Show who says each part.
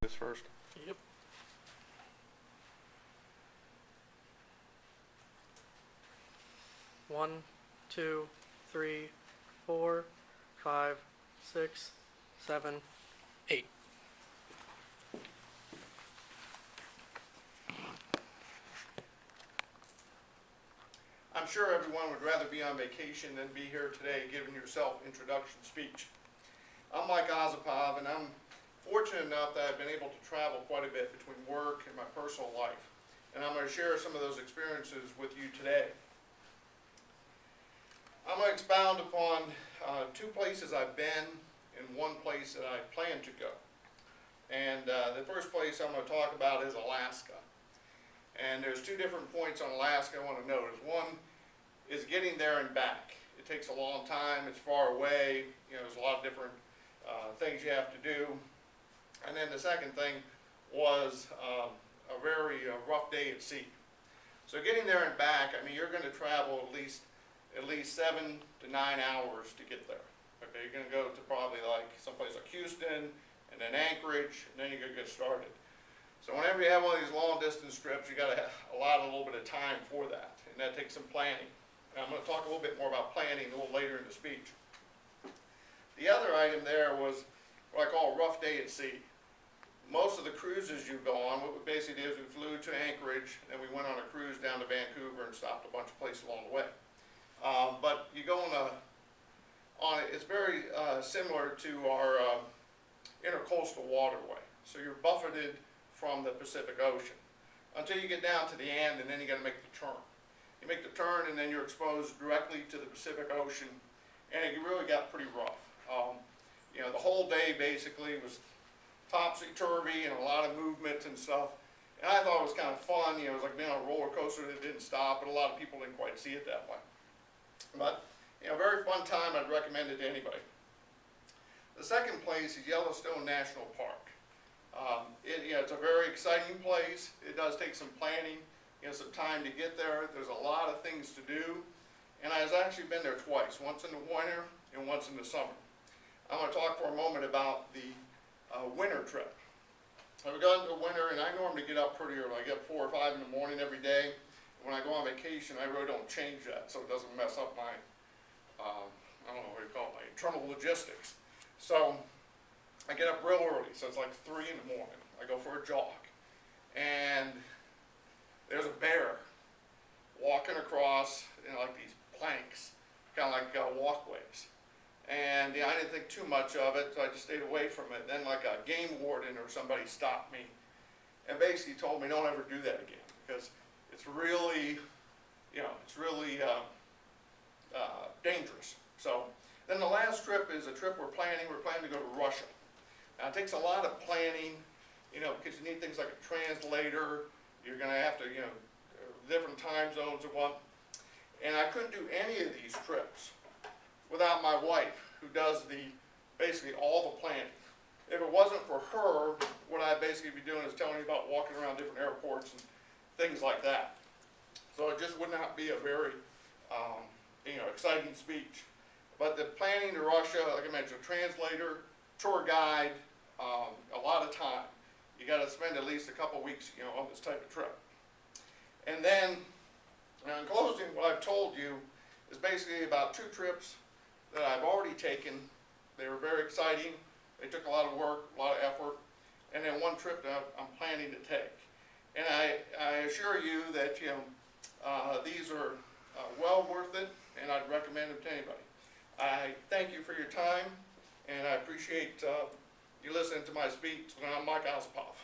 Speaker 1: This first.
Speaker 2: Yep. One, two, three, 4, 5, 6, 7, 8.
Speaker 1: I'm sure everyone would rather be on vacation than be here today giving your self-introduction speech. I'm Mike Osipov, and I'm fortunate enough that I've been able to travel quite a bit between work and my personal life. And I'm going to share some of those experiences with you today. I'm going to expound upon two places I've been and one place that I plan to go. And the first place I'm going to talk about is Alaska. And there's two different points on Alaska I want to notice. One is getting there and back. It takes a long time, it's far away, there's a lot of different things you have to do. And then the second thing was a very rough day at sea. So getting there and back, I mean, you're going to travel at least 7 to 9 hours to get there. Okay, you're going to go to probably like someplace like Houston, and then Anchorage, and then you're going to get started. So whenever you have one of these long distance trips, you got to allot a little bit of time for that, and that takes some planning. And I'm going to talk a little bit more about planning a little later in the speech. The other item there was what I call a rough day at sea. Most of the cruises you go on, what we basically did is we flew to Anchorage, and we went on a cruise down to Vancouver and stopped a bunch of places along the way. But you go on it's very similar to our intercoastal waterway. So you're buffeted from the Pacific Ocean until you get down to the end, and then you got to make the turn. You make the turn, and then you're exposed directly to the Pacific Ocean, and it really got pretty rough. The whole day basically was topsy-turvy and a lot of movement and stuff. And I thought it was kind of fun. It was like being on a roller coaster that didn't stop, but a lot of people didn't quite see it that way. But, very fun time. I'd recommend it to anybody. The second place is Yellowstone National Park. It's a very exciting place. It does take some planning, some time to get there. There's a lot of things to do. And I've actually been there twice, once in the winter and once in the summer. I'm going to talk for a moment about the winter trip. I've gone to winter, and I normally get up pretty early. I get up 4 or 5 in the morning every day. When I go on vacation, I really don't change that, so it doesn't mess up my, I don't know what you call it, my internal logistics. So I get up real early, so it's like 3 in the morning. I go for a jog, and there's a bear walking across, like these planks, kind of like walkways. And I didn't think too much of it, so I just stayed away from it. Then like a game warden or somebody stopped me and basically told me don't ever do that again, because it's really, dangerous. So then the last trip is a trip we're planning. We're planning to go to Russia. Now it takes a lot of planning, because you need things like a translator. You're going to have to, different time zones and what. And I couldn't do any of these trips without my wife, who does basically all the planning. If it wasn't for her, what I'd basically be doing is telling you about walking around different airports and things like that. So it just would not be a very, exciting speech. But the planning to Russia, like I mentioned, a translator, tour guide, a lot of time. You got to spend at least a couple weeks, on this type of trip. And then, in closing, what I've told you is basically about 2 trips that I've already taken. They were very exciting. They took a lot of work, a lot of effort, and then one trip that I'm planning to take. And I assure you that these are well worth it, and I'd recommend them to anybody. I thank you for your time, and I appreciate you listening to my speech. I'm Mike Osipov.